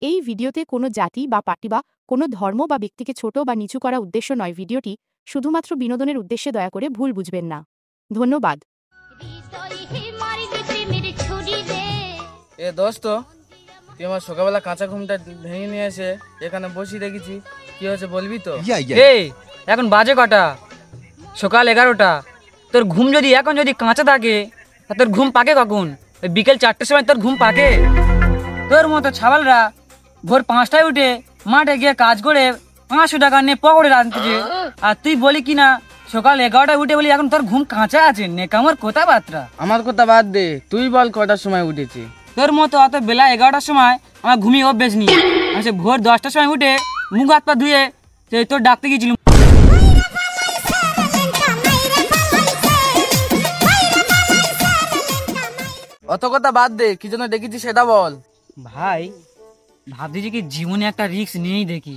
এই ভিডিওতে কোনো জাতি বা পার্টি বা কোনো ধর্ম বা ব্যক্তিকে ছোট বা নিচু করা উদ্দেশ্য নয়। ভিডিওটি শুধুমাত্র বিনোদনের উদ্দেশ্যে, দয়া করে ভুল বুঝবেন না। ধন্যবাদ। এ দোস্ত, তুই আমার সকালবেলা কাঁচা ঘুমটা ভেঙে নিয়ে এসে এখানে বসিয়ে রেখেছি, কি হয়েছে বলবি তো? এই এখন বাজে কটা? সকাল 11টা। তোর ঘুম যদি এখন যদি কাঁচা থাকে তা তোর ঘুম পাকে কখন? ওই বিকেল 4টের সময় তোর ঘুম পাকে? তোর মতো ছাবালরা ভোর 5টায় উঠে মাঠে গিয়ে কাজ করে 500 টাকা নিয়ে পকেটে রাখতেছে, আর তুই বলি কি না সকাল 11টায় উঠে বলি এখন তোর ঘুম কাঁচা আছে? নেকামর কথাবার্তা। আমার কথা বাদ দে, তুই বল কটার সময় উঠেছি? তোর মতো অত বেলা 11টার সময় আমার ঘুমিয়ে অভ্যেস নেই। আমি সে ভোর 10টার সময় উঠে মুখ হাত পা ধুয়ে তোর ডাকতে গিয়েছিলাম। অত কথা বাদ দে, কি জন্য দেখেছি সেটা বল। ভাই ভাবছি যে কি জীবনে একটা রিস্ক নিয়েই দেখি,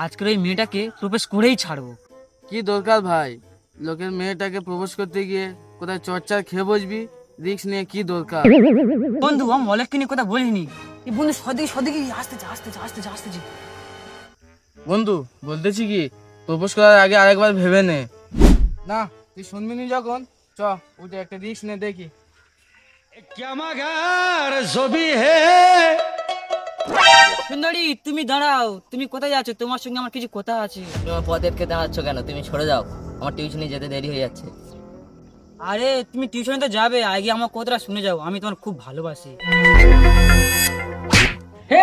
আজকের ওই মেয়েটাকে প্রপোজ করেই ছাড়বো। কি দরকার ভাই, লোকের মেয়েটাকে প্রপোজ করতে গিয়ে কোথায় চর্চার খেয়ে বসবি? রিস্ক নিয়ে কি দরকার? বন্ধু আমি অলেককে নিয়ে কথা বলিনি। এই বন্ধু সদিকে আসতেছি। বন্ধু বলতেছি কি, প্রপোজ করার আগে আরেকবার ভেবে নে। না তুই শুনবি নি যখন, চ উঠে একটা রিস্ক নে দেখি। সুন্দরী তুমি দাঁড়াও, তুমি কোথায় যাচ্ছ? তোমার সঙ্গে আমার কিছু কথা আছে। তোমার পথেরকে দাঁড়াচ্ছ কেন? তুমি সরে যাও, আমার টিউশনে যেতে দেরি হয়ে যাচ্ছে। আরে তুমি টিউশনে তো যাবে, আগে আমার কথাটা শুনে যাও। আমি তোমার খুব ভালোবাসি। হে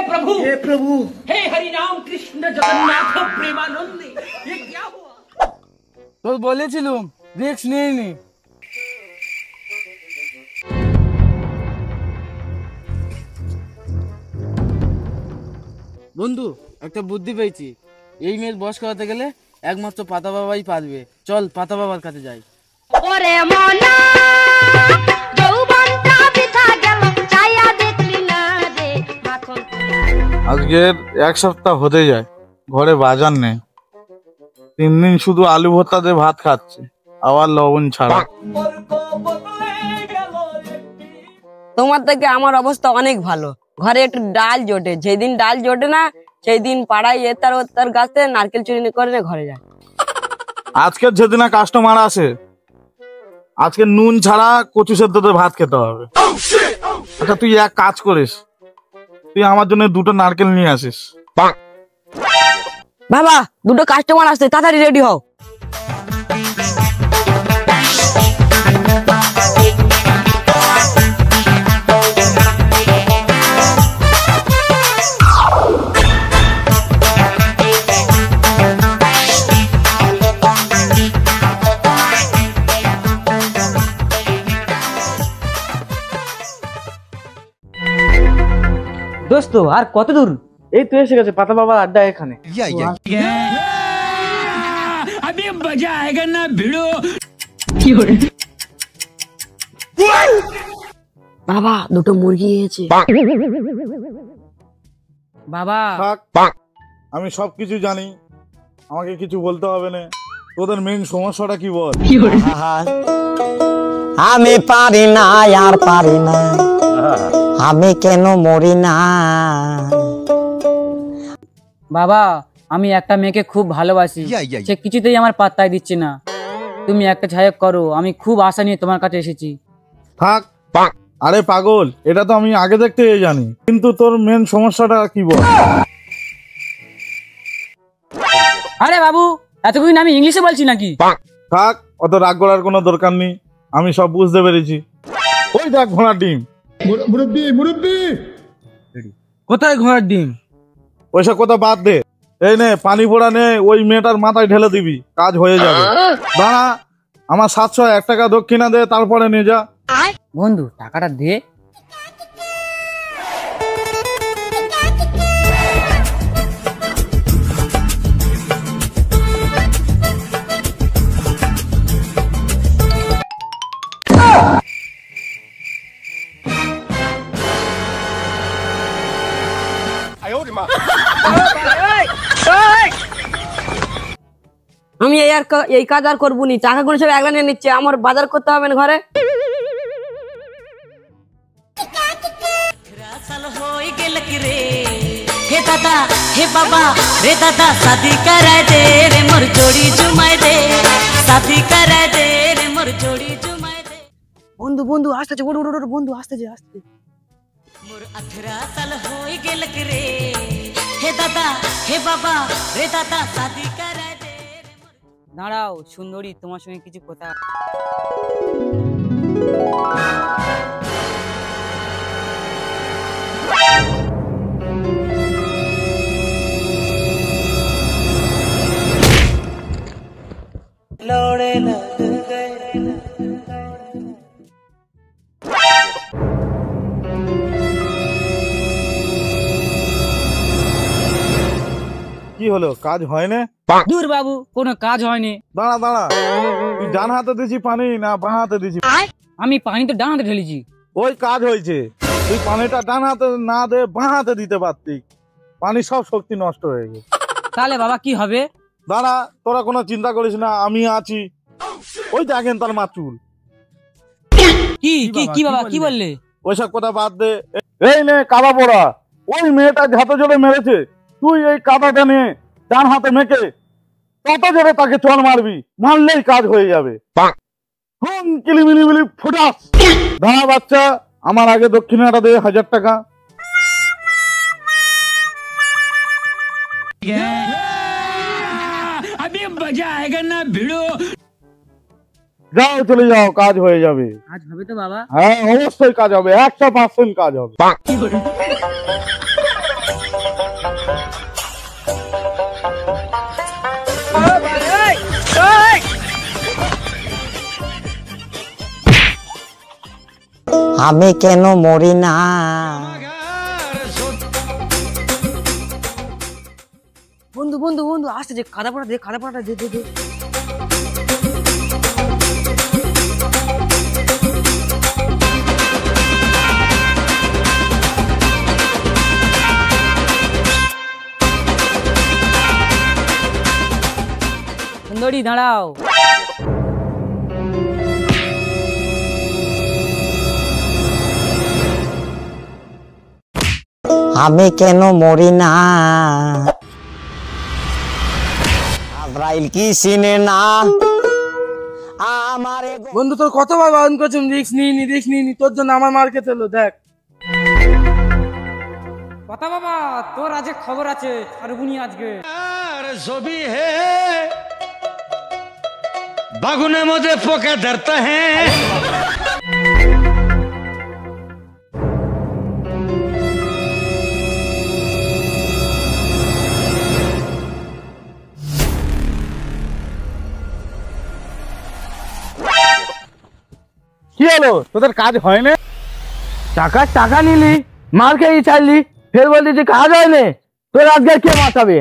প্রভু হে হরি রাম কৃষ্ণ জগন্নাথ প্রেমানন্দে, ये क्या हुआ? তোর বলেছিলুম রিস্ক নিয়ে নি। বন্ধু একটা বুদ্ধি পেয়েছি, এই মেয়ের বস করাতে গেলে একমাত্র পাতা বাবাই পারবে। চল পাতা বাবার কাছে যাই। ওরে মনা যৌবনটা বৃথা গেল, ছায়া দেখলি না রে মাখন। আজকের 1 সপ্তাহ হতে যায়, ঘরে বাজার নেই। 3 দিন শুধু আলু ভর্তা দিয়ে ভাত খাচ্ছে, আবার লবণ ছাড়া। তোমার থেকে আমার অবস্থা অনেক ভালো। ঘরে একটু ডাল জোটে, যেদিন ডাল জোটে না সেই দিন পাড়ায় তার গাছ থেকে নারকেল চুরি করে ঘরে যায়। আজকের যেদিন কাস্টমার আসে, আজকে নুন ছাড়া কচু সেদ্ধতে ভাত খেতে হবে। আচ্ছা তুই এক কাজ করিস, তুই আমার জন্য 2টো নারকেল নিয়ে আসিস। বাবা 2টো কাস্টমার আসছে, তাড়াতাড়ি রেডি হও। দোস্ত আর কত দূর? এই তো এসে গেছে পাতা বাবার আড্ডা এখানে। বাবা 2টো মুরগি এসেছে। বাবা থাক, আমি সবকিছু জানি, আমাকে কিছু বলতে হবে না। তোদের মেইন সমস্যাটা কি বল? আমি পারি না আর পারি না, আমি কেন মরি না। বাবা আমি একটা মেয়েকে খুব ভালোবাসি, সে কিছুতেই আমার পাত্তাই দিচ্ছে না। তুমি একটা ছায়ক করো, আমি খুব আশা নিয়ে তোমার কাছে এসেছি। থাক, আরে পাগল, এটা তো আমি আগে দেখতে জানি, কিন্তু তোর মেন সমস্যাটা কি বল? আরে বাবু এতক্ষণ আমি ইংলিশে বলছি নাকি? থাক, অত রাগ করার কোনো দরকার নেই, আমি সব বুঝতে পেরেছি। ওই দেখ ঘোড়ার ডিম। কোথায় ঘোড়ার ডিম? ওইসব কথা বাদ দে, এই নে পানি পোড়া নে, ওই মেয়েটার মাথায় ঢেলে দিবি, কাজ হয়ে যাবে। দাঁড়া, আমার 701 টাকা দক্ষিণা দে, তারপরে নিয়ে যা। বন্ধু টাকাটা দে। আমি এই কাজ আর করবো নি, টাকাগুলো সব একলা নিয়ে নিচ্ছে, আমার বাজার করতে হবে না ঘরে। दादा हे बाबा रे दादा शादी कराय दे रे मोर जोड़ी जुमाय दे शादी कराय दे रे मोर जोड़ी जुमाय दे বন্ধু বন্ধু আসতেছে ওঠ ওঠ ওঠ, বন্ধু আসতেছে আসতে मोर 18 साल होई गेलक रे हे दादा हे बाबा रे दादा शादी कराय दे रे मोर দাঁড়াও সুন্দরী, তোমার সঙ্গে কিছু কথা। কি হলো, কাজ হয় না? দূর বাবু, কোনো কাজ হয়নি। দাঁড়া দাঁড়া, তুই ডান হাতে দিছি পানি না বাঁ হাতে দিছি? আমি পানি তো ডান হাতে ঢেলেছি। ওই কাজ হয়েছে, তুই পানিটা ডান হাতে না দে বাঁ হাতে দিতে পারতি, পানি সব শক্তি নষ্ট হয়ে গেছে। তাহলে বাবা কি হবে? দাঁড়া, তোরা কোনো চিন্তা করিস না, আমি আছি। ওই দেখেন তার মা চুল। কি কি কি বাবা কি বললে? ওইসব কথা বাদ দে, এই নে কাদা পড়া। ওই মেয়েটা হাতে জোরে মেরেছে, তুই এই কাদাটা নিয়ে ডান হাতে মেখে কত জোরে তাকে চল মারবি, মারলেই কাজ হয়ে যাবে। কিলিমিলি ফুটাস। দাঁড়া বাচ্চা, আমার আগে দক্ষিণাটা দে 1000 টাকা। যাও চলে যাও, কাজ হয়ে যাবে। আজ হবে তো বাবা? হ্যাঁ অবশ্যই কাজ হবে, 100% কাজ হবে। আমি কেন মরি না? বন্ধু বন্ধু বন্ধু আসতেছে, কাদা পড়া দে, কাদা পড়াটা দে দে দে। সুন্দরী দাঁড়াও। আমি কেন মরি না? আজরাইল কি চিনে না আমারে? বন্ধু তোর কতবার বারণ করছি রিস্ক নিই, তোর জন্য আমার মার খেতে হলো। দেখ কথা বাবা, তোর আজকে খবর আছে, ছাড়বুনি আজকে। সবই হে বাগুনের মধ্যে পোকা ধরতা হ্যাঁ। কি হলো, তোদের কাজ হয় না? টাকা নিলি, মার খেয়ে চাইলি, ফের বললি যে কাজ হয় না, তোর আজকে কে বাঁচাবে?